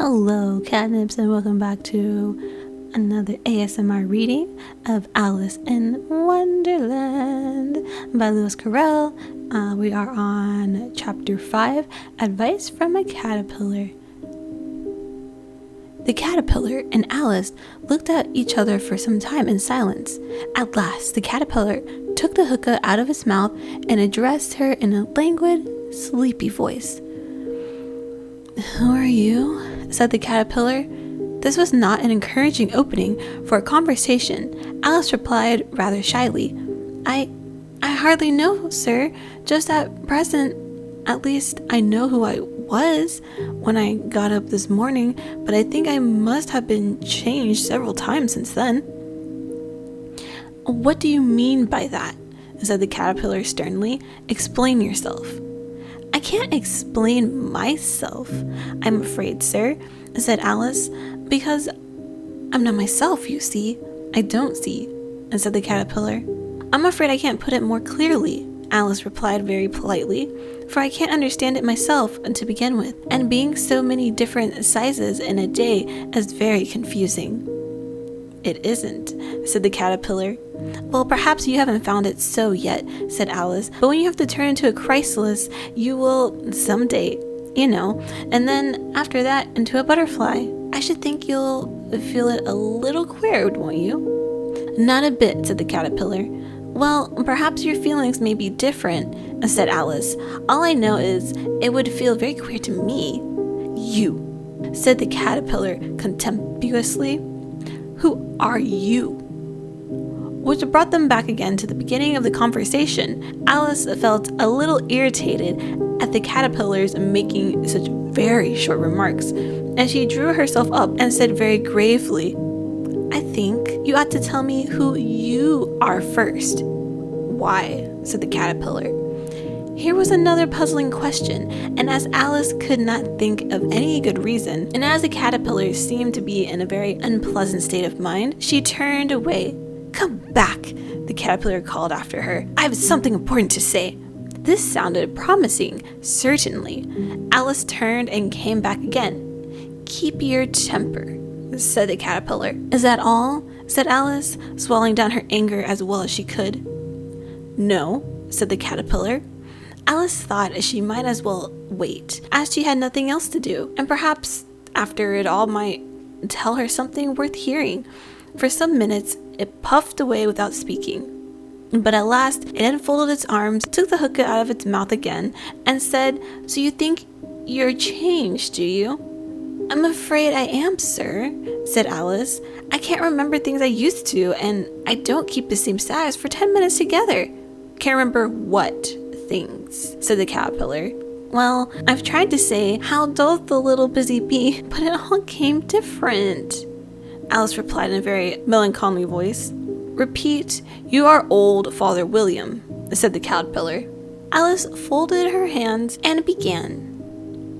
Hello, Catnips, and welcome back to another ASMR reading of Alice in Wonderland by Lewis Carroll. We are on Chapter 5, Advice from a Caterpillar. The caterpillar and Alice looked at each other for some time in silence. At last, the caterpillar took the hookah out of its mouth and addressed her in a languid, sleepy voice. "Who are you?" said the caterpillar. This was not an encouraging opening for a conversation. Alice replied rather shyly, I hardly know, sir. Just at present, at least I know who I was when I got up this morning, but I think I must have been changed several times since then." "What do you mean by that?" said the caterpillar sternly. "Explain yourself." "I can't explain myself, I'm afraid, sir," said Alice, "because I'm not myself, you see." "I don't see," said the caterpillar. "I'm afraid I can't put it more clearly," Alice replied very politely, "for I can't understand it myself to begin with, and being so many different sizes in a day is very confusing." "It isn't," said the caterpillar. "Well, perhaps you haven't found it so yet," said Alice, "but when you have to turn into a chrysalis, you will someday, and then after that into a butterfly. I should think you'll feel it a little queer, won't you?" "Not a bit," said the caterpillar. "Well, perhaps your feelings may be different," said Alice. "All I know is it would feel very queer to me." "You," said the caterpillar contemptuously. "Who are you?" Which brought them back again to the beginning of the conversation. Alice felt a little irritated at the caterpillars making such very short remarks, and she drew herself up and said very gravely, "I think you ought to tell me who you are first." "Why?" said the caterpillar. Here was another puzzling question, and as Alice could not think of any good reason, and as the caterpillar seemed to be in a very unpleasant state of mind, she turned away. "Come back," the caterpillar called after her. "I have something important to say." This sounded promising, certainly. Alice turned and came back again. "Keep your temper," said the caterpillar. "Is that all?" said Alice, swallowing down her anger as well as she could. "No," said the caterpillar. Alice thought she might as well wait, as she had nothing else to do, and perhaps after it all might tell her something worth hearing. For some minutes it puffed away without speaking, but at last it unfolded its arms, took the hookah out of its mouth again, and said, "So you think you're changed, do you?" "I'm afraid I am, sir," said Alice. "I can't remember things I used to, and I don't keep the same size for 10 minutes together." "Can't remember what things?" said the caterpillar. "Well, I've tried to say, how doth the little busy bee, but it all came different," Alice replied in a very melancholy voice. "Repeat, 'You are old, Father William,'" said the caterpillar. Alice folded her hands and began.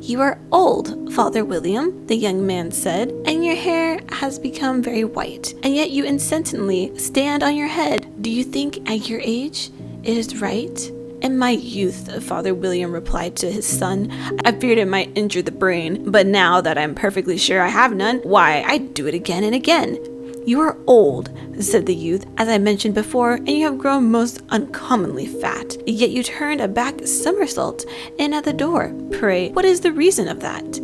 "You are old, Father William," the young man said, "and your hair has become very white, and yet you incessantly stand on your head. Do you think at your age it is right?" "In my youth," Father William replied to his son, "I feared it might injure the brain, but now that I'm perfectly sure I have none, why, I do it again and again." "You are old," said the youth, "as I mentioned before, and you have grown most uncommonly fat, yet you turned a back somersault in at the door. Pray, what is the reason of that?"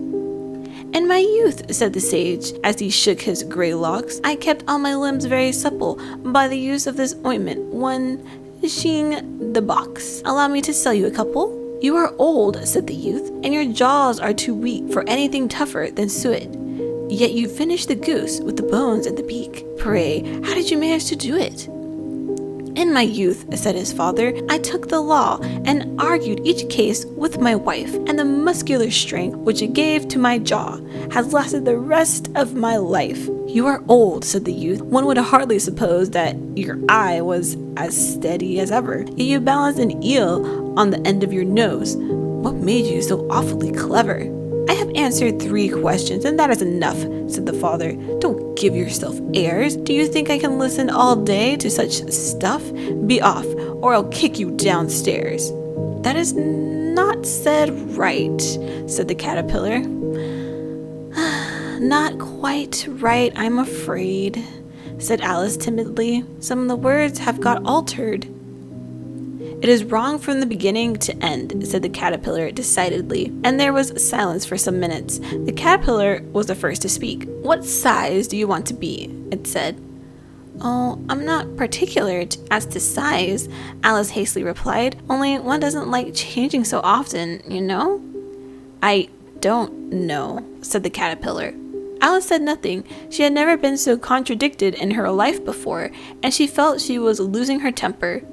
"In my youth," said the sage, as he shook his grey locks, "I kept all my limbs very supple by the use of this ointment, one shing the box. Allow me to sell you a couple." "You are old," said the youth, "and your jaws are too weak for anything tougher than suet. Yet you finished the goose with the bones and the beak. Pray, how did you manage to do it?" "In my youth," said his father, "I took the law and argued each case with my wife, and the muscular strength which it gave to my jaw has lasted the rest of my life." "You are old," said the youth. "One would hardly suppose that your eye was as steady as ever, yet you balanced an eel on the end of your nose. What made you so awfully clever?" "I have answered 3 questions, and that is enough," said the father. "Don't give yourself airs. Do you think I can listen all day to such stuff? Be off, or I'll kick you downstairs." "That is not said right," said the caterpillar. Not quite right, I'm afraid, said Alice timidly. Some of the words have got altered. It is wrong from the beginning to end, said the caterpillar decidedly, and there was silence for some minutes. The caterpillar was the first to speak. What size do you want to be? It said. Oh, I'm not particular as to size, Alice hastily replied, only one doesn't like changing so often, you know? I don't know, said the caterpillar. Alice said nothing. She had never been so contradicted in her life before, and she felt she was losing her temper.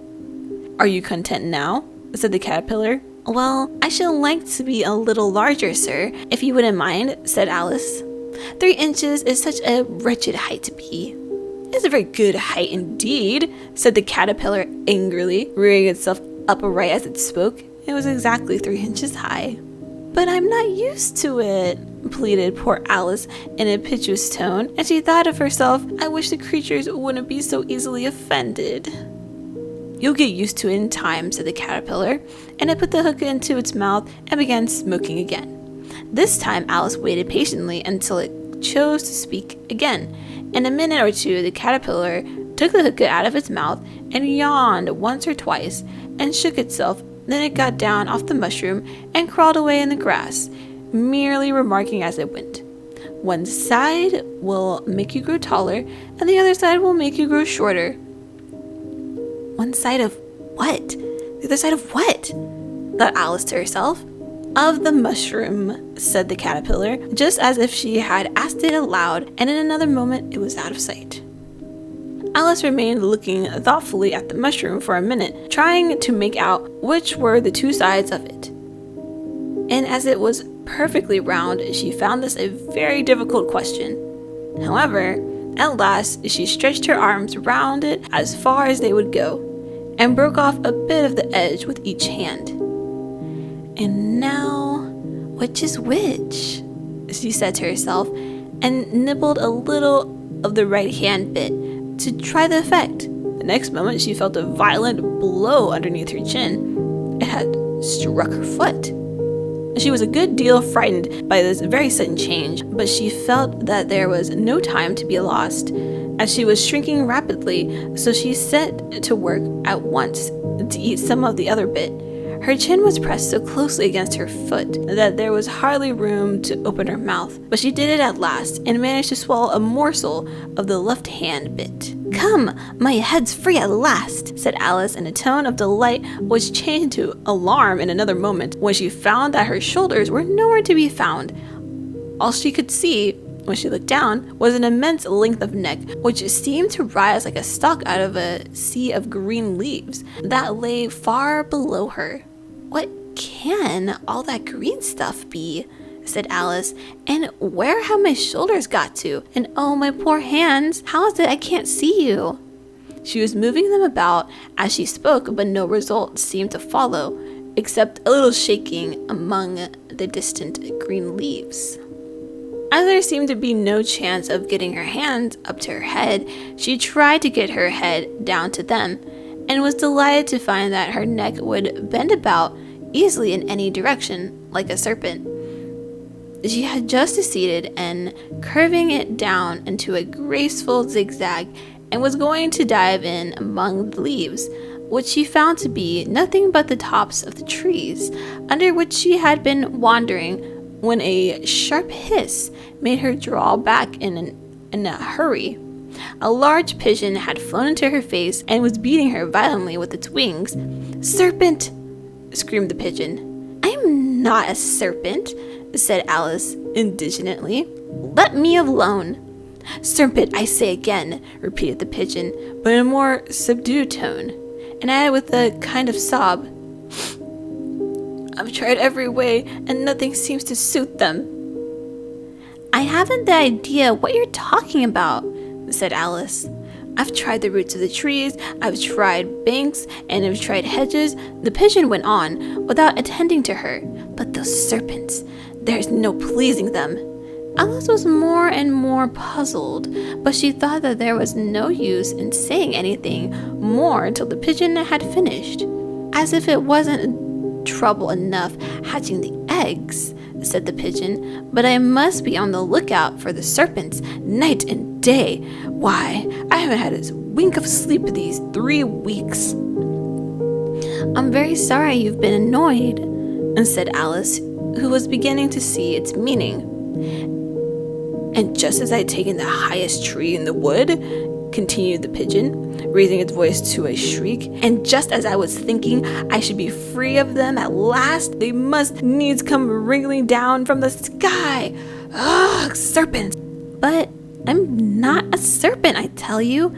Are you content now? Said the caterpillar. Well, I should like to be a little larger, sir, if you wouldn't mind, said Alice. 3 inches is such a wretched height to be. It's a very good height indeed, said the caterpillar angrily, rearing itself upright as it spoke. It was exactly 3 inches high. But I'm not used to it, pleaded poor Alice in a piteous tone, and she thought of herself, I wish the creatures wouldn't be so easily offended. You'll get used to it in time, said the caterpillar, and it put the hookah into its mouth and began smoking again. This time Alice waited patiently until it chose to speak again. In a minute or two, the caterpillar took the hookah out of its mouth and yawned once or twice and shook itself. Then it got down off the mushroom and crawled away in the grass, merely remarking as it went, one side will make you grow taller, and the other side will make you grow shorter. One side of what? The other side of what? Thought Alice to herself. Of the mushroom, said the caterpillar, just as if she had asked it aloud, and in another moment it was out of sight. Alice remained looking thoughtfully at the mushroom for a minute, trying to make out which were the 2 sides of it. And as it was perfectly round, she found this a very difficult question. However, at last she stretched her arms round it as far as they would go, and broke off a bit of the edge with each hand. And now, which is which? She said to herself, and nibbled a little of the right hand bit to try the effect. The next moment she felt a violent blow underneath her chin. It had struck her foot. She was a good deal frightened by this very sudden change, but she felt that there was no time to be lost, as she was shrinking rapidly, so she set to work at once to eat some of the other bit. Her chin was pressed so closely against her foot that there was hardly room to open her mouth, but she did it at last and managed to swallow a morsel of the left hand bit. Come, my head's free at last, said Alice in a tone of delight which changed to alarm in another moment when she found that her shoulders were nowhere to be found. All she could see, when she looked down, was an immense length of neck which seemed to rise like a stalk out of a sea of green leaves that lay far below her. What can all that green stuff be? Said Alice, and where have my shoulders got to? And oh, my poor hands, how is it I can't see you? She was moving them about as she spoke, but no result seemed to follow, except a little shaking among the distant green leaves. As there seemed to be no chance of getting her hands up to her head, she tried to get her head down to them, and was delighted to find that her neck would bend about easily in any direction, like a serpent. She had just succeeded in curving it down into a graceful zigzag, and was going to dive in among the leaves, which she found to be nothing but the tops of the trees, under which she had been wandering, when a sharp hiss made her draw back in a hurry. A large pigeon had flown into her face and was beating her violently with its wings. "Serpent!" screamed the pigeon. "I am not a serpent," said Alice indignantly. "Let me alone." "Serpent, I say again," repeated the pigeon, but in a more subdued tone, and added with a kind of sob, "I've tried every way, and nothing seems to suit them." "I haven't the idea what you're talking about," said Alice. "I've tried the roots of the trees, I've tried banks, and I've tried hedges," the pigeon went on, without attending to her. "But those serpents, there's no pleasing them." Alice was more and more puzzled, but she thought that there was no use in saying anything more until the pigeon had finished. "As if it wasn't trouble enough hatching the eggs," said the pigeon, "but I must be on the lookout for the serpents night and day. Why, I haven't had a wink of sleep these 3 weeks." "I'm very sorry you've been annoyed," said Alice, who was beginning to see its meaning. "And just as I had taken the highest tree in the wood," continued the pigeon, raising its voice to a shriek, "and just as I was thinking I should be free of them at last, they must needs come wriggling down from the sky. Ugh, serpents!" "But I'm not a serpent, I tell you,"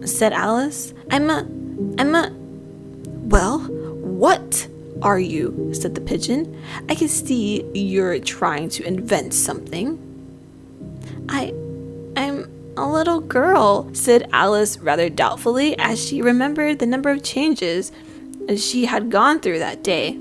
said Alice. I'm a... "Well, what are you?" said the pigeon. "I can see you're trying to invent something." I'm a little girl," said Alice rather doubtfully, as she remembered the number of changes she had gone through that day.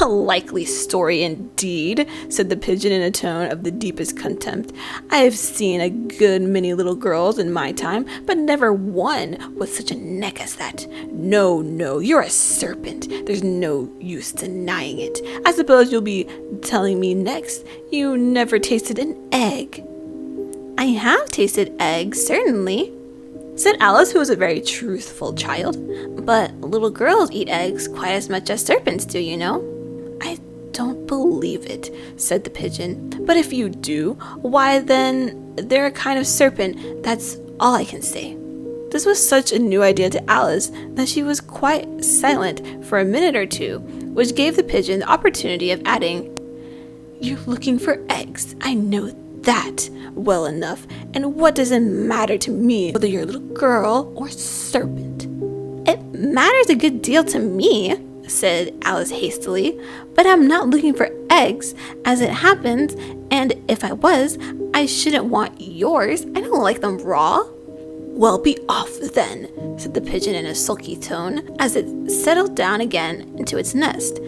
"A likely story indeed," said the pigeon in a tone of the deepest contempt. "I have seen a good many little girls in my time, but never one with such a neck as that. No, you're a serpent. There's no use denying it. I suppose you'll be telling me next you never tasted an egg." "I have tasted eggs, certainly," said Alice, who was a very truthful child. "But little girls eat eggs quite as much as serpents do, you know." "I don't believe it," said the pigeon. "But if you do, why then they're a kind of serpent, that's all I can say." This was such a new idea to Alice that she was quite silent for a minute or two, which gave the pigeon the opportunity of adding, "You're looking for eggs, I know that well enough, and what does it matter to me whether you're a little girl or serpent?" "It matters a good deal to me," said Alice hastily, "but I'm not looking for eggs as it happens, and if I was, I shouldn't want yours. I don't like them raw." "Well, be off then," said the pigeon in a sulky tone, as it settled down again into its nest.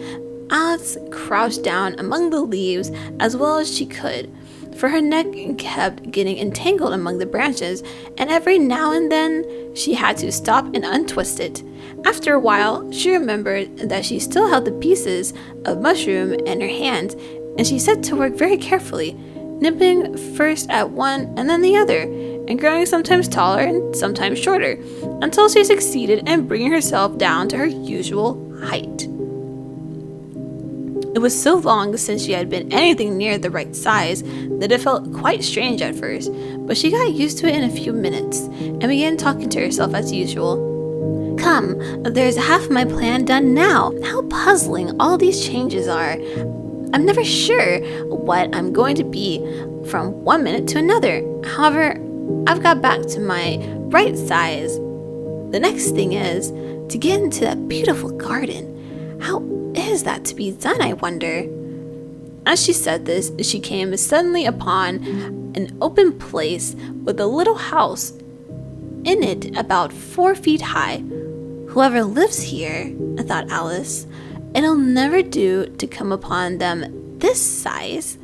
Alice crouched down among the leaves as well as she could, for her neck kept getting entangled among the branches, and every now and then she had to stop and untwist it. After a while, she remembered that she still held the pieces of mushroom in her hand, and she set to work very carefully, nipping first at one and then the other, and growing sometimes taller and sometimes shorter, until she succeeded in bringing herself down to her usual height. It was so long since she had been anything near the right size that it felt quite strange at first, but she got used to it in a few minutes and began talking to herself as usual. "Come, there's half my plan done now. How puzzling all these changes are. I'm never sure what I'm going to be from one minute to another. However, I've got back to my right size. The next thing is to get into that beautiful garden. How is that to be done, I wonder?" As she said this, she came suddenly upon an open place with a little house in it about 4 feet high. "Whoever lives here," thought Alice, "it'll never do to come upon them this size.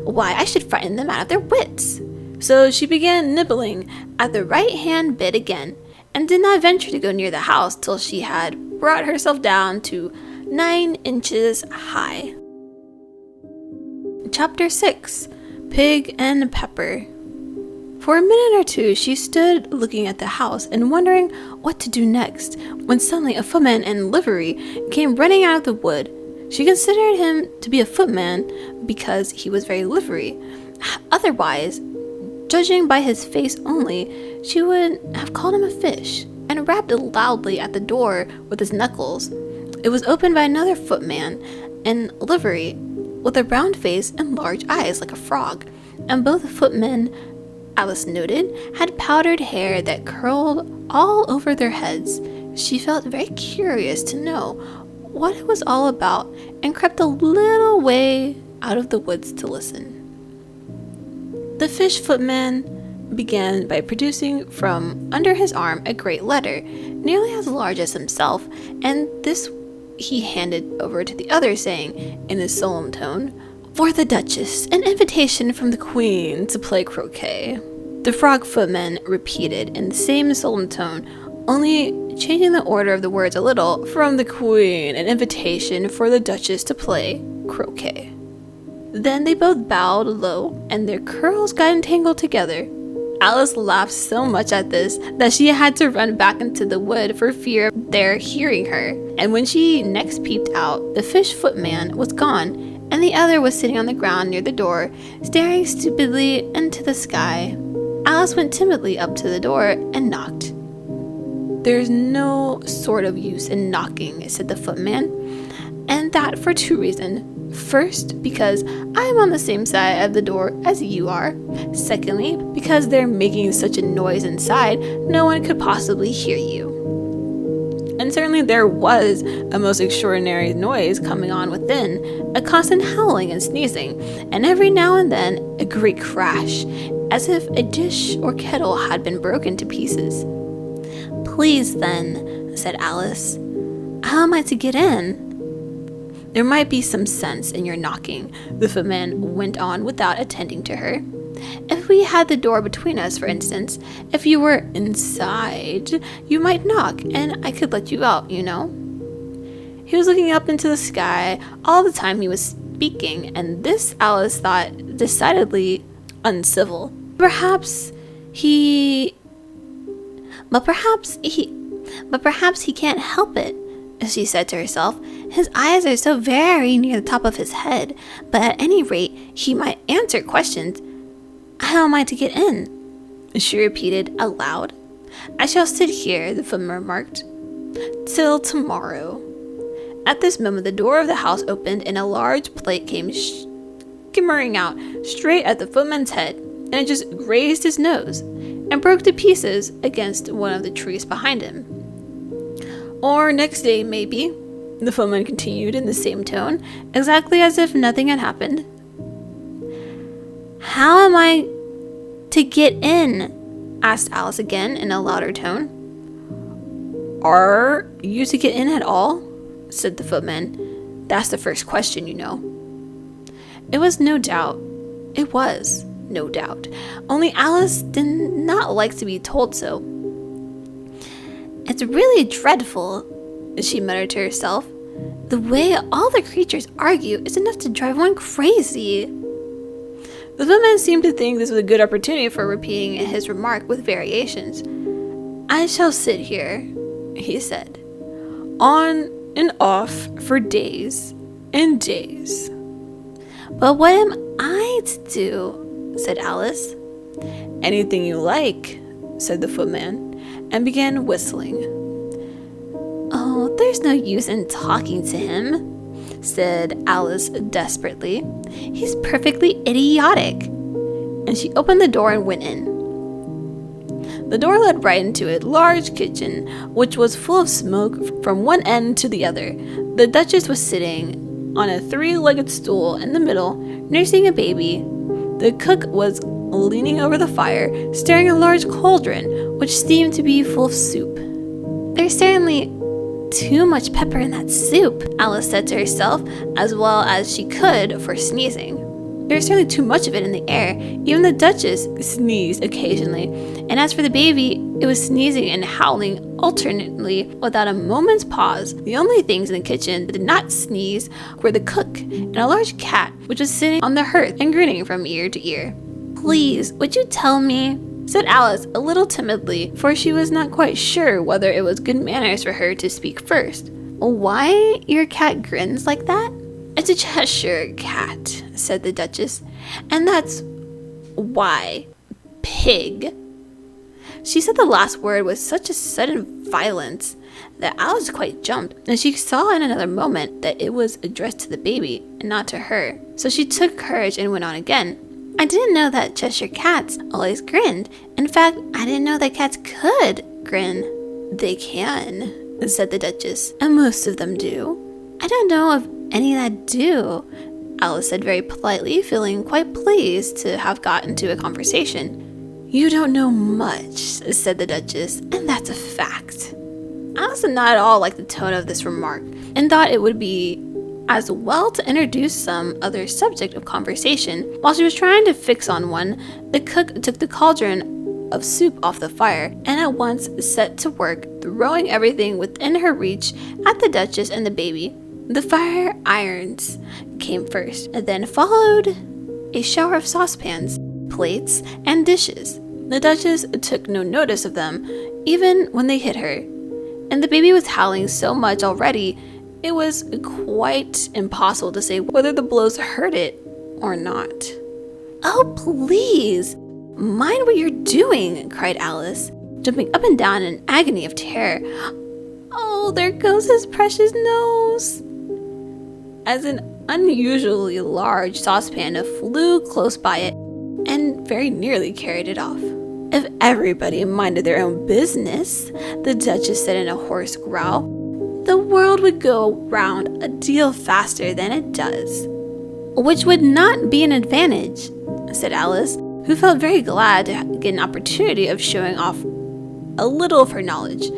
Why, I should frighten them out of their wits." So she began nibbling at the right-hand bit again, and did not venture to go near the house till she had brought herself down to 9 inches high. Chapter 6. Pig and Pepper. For a minute or two she stood looking at the house and wondering what to do next, when suddenly a footman in livery came running out of the wood. She considered him to be a footman because he was very livery. Otherwise, judging by his face only, she would have called him a fish, and rapped loudly at the door with his knuckles. It was opened by another footman in livery, with a round face and large eyes like a frog, and both footmen, Alice noted, had powdered hair that curled all over their heads. She felt very curious to know what it was all about, and crept a little way out of the woods to listen. The fish footman began by producing from under his arm a great letter, nearly as large as himself, and this he handed over to the other, saying, in a solemn tone, "For the Duchess, an invitation from the Queen to play croquet." The frog footman repeated in the same solemn tone, only changing the order of the words a little, "From the Queen, an invitation for the Duchess to play croquet." Then they both bowed low, and their curls got entangled together. Alice laughed so much at this that she had to run back into the wood for fear of their hearing her. And when she next peeped out, the fish footman was gone, and the other was sitting on the ground near the door, staring stupidly into the sky. Alice went timidly up to the door and knocked. "There's no sort of use in knocking," said the footman, "and that for 2 reasons. First, because I am on the same side of the door as you are. Secondly, because they're making such a noise inside, no one could possibly hear you." And certainly there was a most extraordinary noise coming on within, a constant howling and sneezing, and every now and then a great crash, as if a dish or kettle had been broken to pieces. "Please then," said Alice, "how am I to get in?" "There might be some sense in your knocking," the footman went on without attending to her. "If we had the door between us, for instance, if you were inside, you might knock, and I could let you out, you know." He was looking up into the sky all the time he was speaking, and this Alice thought decidedly uncivil. Perhaps he can't help it, she said to herself. "His eyes are so very near the top of his head, but at any rate he might answer questions. How am I to get in?" she repeated aloud. "I shall sit here," the footman remarked, "till tomorrow." At this moment the door of the house opened, and a large plate came skimmering out straight at the footman's head, and it just grazed his nose and broke to pieces against one of the trees behind him. "Or next day, maybe," the footman continued in the same tone, exactly as if nothing had happened. "How am I to get in?" asked Alice again in a louder tone. "Are you to get in at all?" said the footman. "That's the first question, you know." It was no doubt. Only Alice did not like to be told so. "It's really dreadful," she muttered to herself. "The way all the creatures argue is enough to drive one crazy." The footman seemed to think this was a good opportunity for repeating his remark with variations. "I shall sit here," he said, "on and off for days and days." "But what am I to do?" said Alice. "Anything you like," said the footman, and began whistling. "Oh, there's no use in talking to him," said Alice desperately. "He's perfectly idiotic." And she opened the door and went in. The door led right into a large kitchen, which was full of smoke from one end to the other. The Duchess was sitting on a 3-legged stool in the middle, nursing a baby. The cook was leaning over the fire, stirring a large cauldron, which seemed to be full of soup. "There's certainly too much pepper in that soup," Alice said to herself, as well as she could for sneezing. There was certainly too much of it in the air. Even the Duchess sneezed occasionally, and as for the baby, it was sneezing and howling alternately without a moment's pause. The only things in the kitchen that did not sneeze were the cook and a large cat, which was sitting on the hearth and grinning from ear to ear. "Please, would you tell me?" said Alice a little timidly, for she was not quite sure whether it was good manners for her to speak first. "Why your cat grins like that?" "It's a Cheshire cat," said the Duchess, "and that's why. Pig." She said the last word with such a sudden violence that Alice quite jumped, and she saw in another moment that it was addressed to the baby and not to her. So she took courage and went on again. "I didn't know that Cheshire cats always grinned. In fact, I didn't know that cats could grin." "They can," said the Duchess, "and most of them do." "I don't know of any that do," Alice said very politely, feeling quite pleased to have got into a conversation. "You don't know much," said the Duchess, "and that's a fact." Alice did not at all like the tone of this remark, and thought it would be as well to introduce some other subject of conversation. While she was trying to fix on one, the cook took the cauldron of soup off the fire, and at once set to work throwing everything within her reach at the Duchess and the baby. The fire irons came first, and then followed a shower of saucepans, plates, and dishes. The Duchess took no notice of them, even when they hit her, and the baby was howling so much already, it was quite impossible to say whether the blows hurt it or not. "Oh, please, mind what you're doing," cried Alice, jumping up and down in an agony of terror. "Oh, there goes his precious nose." As an unusually large saucepan flew close by it and very nearly carried it off. "If everybody minded their own business," the Duchess said in a hoarse growl, "the world would go round a deal faster than it does." "Which would not be an advantage," said Alice, who felt very glad to get an opportunity of showing off a little of her knowledge.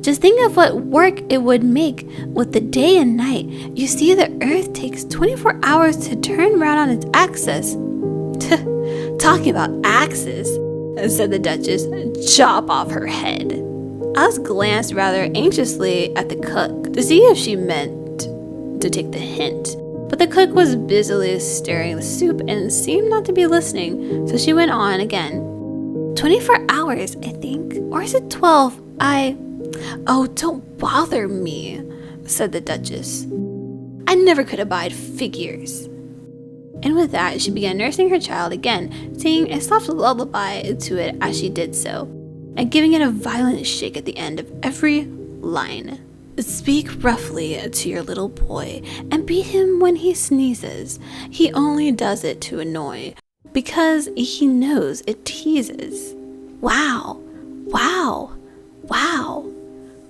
"Just think of what work it would make with the day and night. You see, the Earth takes 24 hours to turn round on its axis." "Talking about axis," said the Duchess, "chop off her head." Alice glanced rather anxiously at the cook to see if she meant to take the hint, but the cook was busily stirring the soup and seemed not to be listening, so she went on again. 24 hours, I think. Or is it 12? Oh, don't bother me," said the Duchess. "I never could abide figures." And with that, she began nursing her child again, singing a soft lullaby to it as she did so, and giving it a violent shake at the end of every line. "Speak roughly to your little boy, and beat him when he sneezes. He only does it to annoy, because he knows it teases." Wow, wow, wow.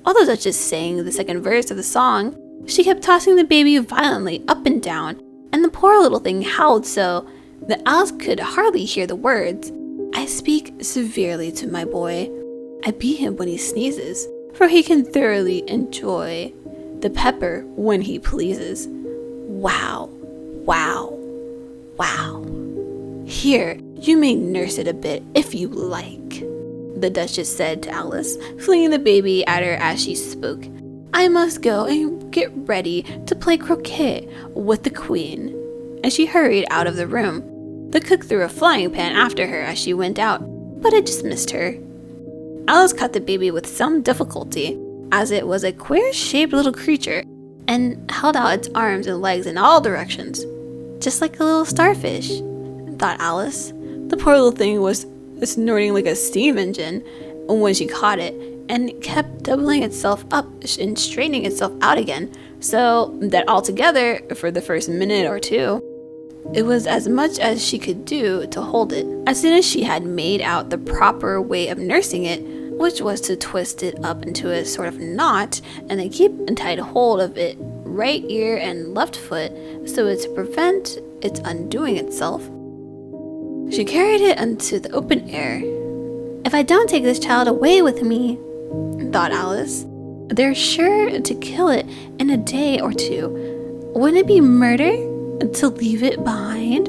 While the Duchess sang the second verse of the song, she kept tossing the baby violently up and down, and the poor little thing howled so that Alice could hardly hear the words. "I speak severely to my boy. I beat him when he sneezes, for he can thoroughly enjoy the pepper when he pleases." Wow, wow, wow. "Here, you may nurse it a bit if you like," the Duchess said to Alice, flinging the baby at her as she spoke. "I must go and get ready to play croquet with the Queen." And she hurried out of the room. The cook threw a frying pan after her as she went out, but it just missed her. Alice caught the baby with some difficulty, as it was a queer-shaped little creature, and held out its arms and legs in all directions. "Just like a little starfish," thought Alice. The poor little thing was snorting like a steam engine when she caught it, and kept doubling itself up and straightening itself out again, so that altogether, for the first minute or two, it was as much as she could do to hold it. As soon as she had made out the proper way of nursing it, which was to twist it up into a sort of knot and then keep a tight hold of it right ear and left foot so as to prevent its undoing itself, she carried it into the open air. "If I don't take this child away with me," thought Alice, "they're sure to kill it in a day or two. Wouldn't it be murder to leave it behind?"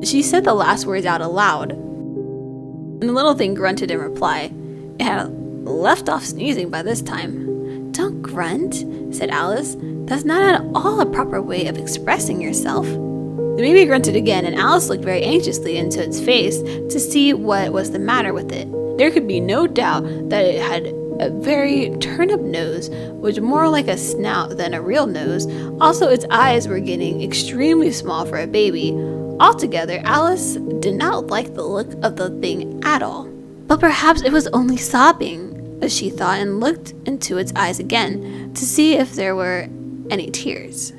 She said the last words out aloud, and the little thing grunted in reply. It had left off sneezing by this time. "Don't grunt," said Alice. "That's not at all a proper way of expressing yourself." The baby grunted again, and Alice looked very anxiously into its face to see what was the matter with it. There could be no doubt that it had a very turned-up nose, which more like a snout than a real nose. Also, its eyes were getting extremely small for a baby. Altogether, Alice did not like the look of the thing at all. But perhaps it was only sobbing, as she thought, and looked into its eyes again to see if there were any tears.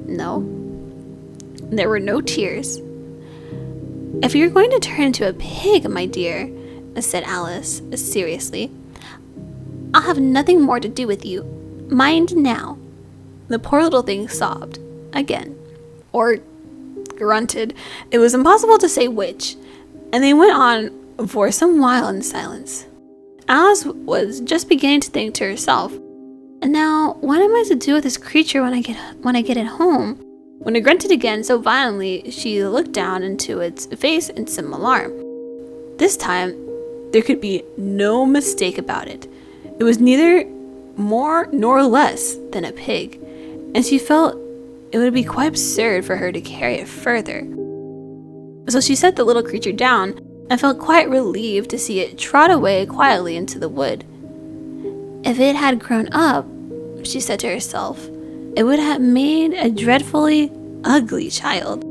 No, there were no tears. "If you're going to turn into a pig, my dear," said Alice seriously, "I'll have nothing more to do with you. Mind now." The poor little thing sobbed again, or grunted. It was impossible to say which, and they went on for some while in silence. Alice was just beginning to think to herself, "And now, what am I to do with this creature when I get it home?" When it grunted again so violently, she looked down into its face in some alarm. This time, there could be no mistake about it. It was neither more nor less than a pig. and she felt it would be quite absurd for her to carry it further. So she set the little creature down and felt quite relieved to see it trot away quietly into the wood. If it had grown up, she said to herself, it would have made a dreadfully ugly child.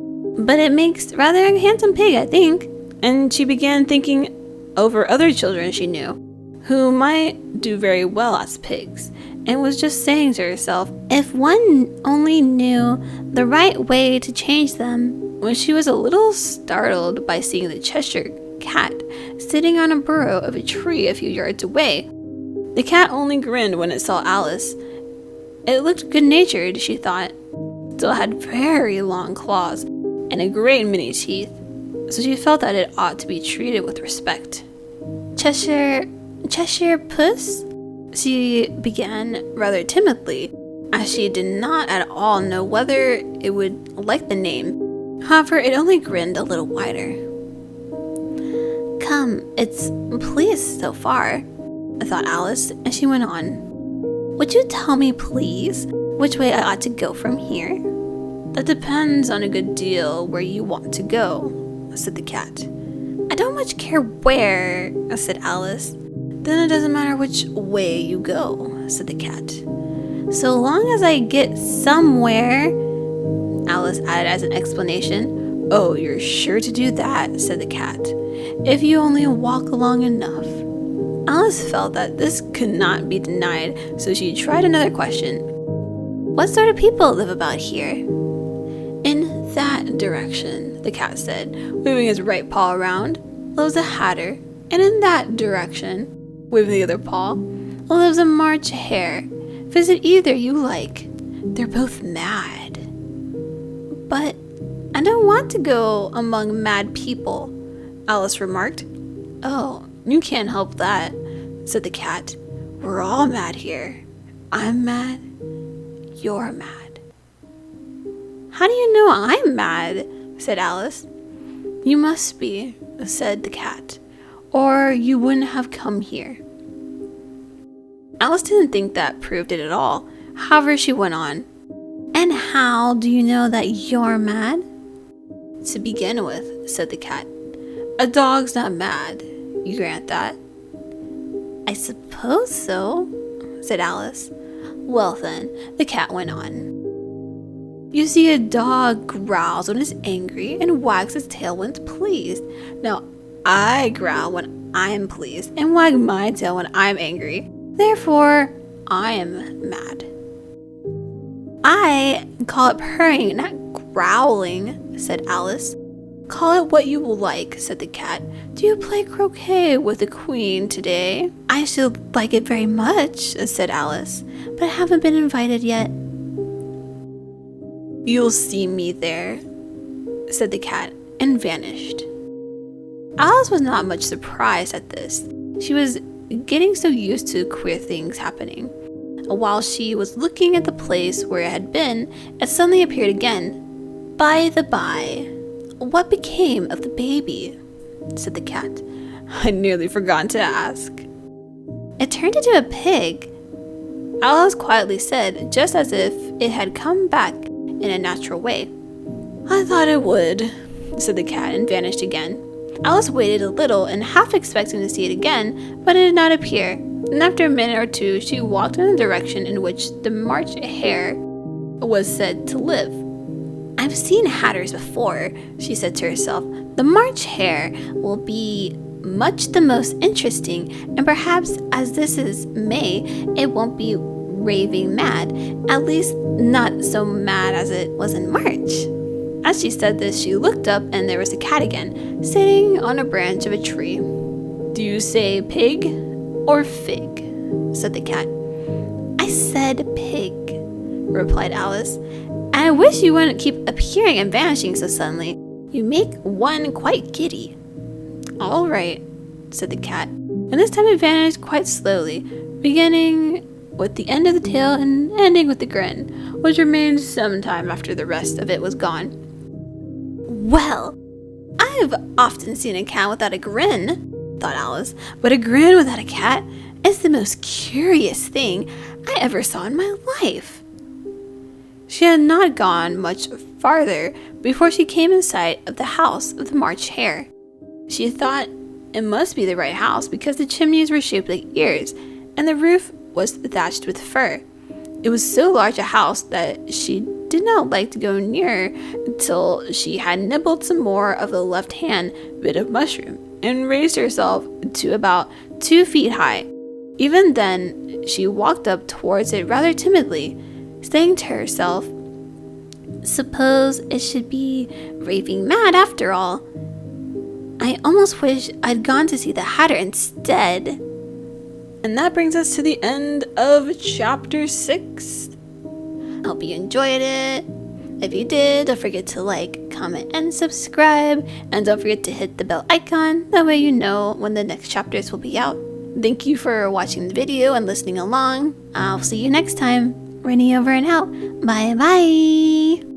But it makes rather a handsome pig, I think. And she began thinking over other children she knew, who might do very well as pigs, and was just saying to herself, if one only knew the right way to change them, when she was a little startled by seeing the Cheshire Cat sitting on a burrow of a tree a few yards away. The cat only grinned when it saw Alice. It looked good-natured, she thought, still had very long claws and a great many teeth, so she felt that it ought to be treated with respect. Cheshire Puss? She began rather timidly, as she did not at all know whether it would like the name. However, it only grinned a little wider. Come, it's pleased so far, thought Alice, and she went on. Would you tell me, please, which way I ought to go from here? That depends on a good deal where you want to go, said the cat. I don't much care where, said Alice. Then it doesn't matter which way you go, said the cat. So long as I get somewhere, Alice added as an explanation. Oh, you're sure to do that, said the cat, if you only walk long enough. Alice felt that this could not be denied, so she tried another question. What sort of people live about here? In that direction, the cat said, waving his right paw around, lives a hatter, and in that direction, waving the other paw, lives a March hare. Visit either you like. They're both mad. But I don't want to go among mad people, Alice remarked. Oh, you can't help that, said the cat. We're all mad here. I'm mad. You're mad. How do you know I'm mad? Said Alice. You must be, said the cat, or you wouldn't have come here. Alice didn't think that proved it at all. However, she went on. And how do you know that you're mad? To begin with, said the cat, a dog's not mad. You grant that? I suppose so, said Alice. Well then, the cat went on. You see, a dog growls when it's angry and wags its tail when it's pleased. Now, I growl when I'm pleased and wag my tail when I'm angry. Therefore, I am mad. I call it purring, not growling, said Alice. Call it what you will like, said the cat. Do you play croquet with the queen today? I should like it very much, said Alice, but I haven't been invited yet. You'll see me there, said the cat, and vanished. Alice was not much surprised at this. She was getting so used to queer things happening. While she was looking at the place where it had been, it suddenly appeared again. By the by, what became of the baby? Said the cat. I'd nearly forgotten to ask. It turned into a pig, Alice quietly said, just as if it had come back in a natural way. I thought it would, said the cat, and vanished again. Alice waited a little and half expecting to see it again, but it did not appear, and after a minute or two she walked in the direction in which the March hare was said to live. I've seen hatters before, she said to herself. The March hare will be much the most interesting, and perhaps as this is May, it won't be raving mad, at least not so mad as it was in March. As she said this, she looked up and there was a cat again, sitting on a branch of a tree. Do you say pig or fig? Said the cat. I said pig, replied Alice. And I wish you wouldn't keep appearing and vanishing so suddenly. You make one quite giddy. All right, said the cat, and this time it vanished quite slowly, beginning with the end of the tail and ending with the grin, which remained some time after the rest of it was gone. Well, I've often seen a cat without a grin, thought Alice, but a grin without a cat is the most curious thing I ever saw in my life. She had not gone much farther before she came in sight of the house of the March Hare. She thought it must be the right house because the chimneys were shaped like ears and the roof was thatched with fur. It was so large a house that she did not like to go near until she had nibbled some more of the left-hand bit of mushroom and raised herself to about 2 feet high. Even then, she walked up towards it rather timidly, saying to herself, "Suppose it should be raving mad after all. I almost wish I'd gone to see the Hatter instead." And that brings us to the end of chapter 6. Hope you enjoyed it. If you did, don't forget to like, comment, and subscribe. And don't forget to hit the bell icon. That way you know when the next chapters will be out. Thank you for watching the video and listening along. I'll see you next time. Rini over and out. Bye bye.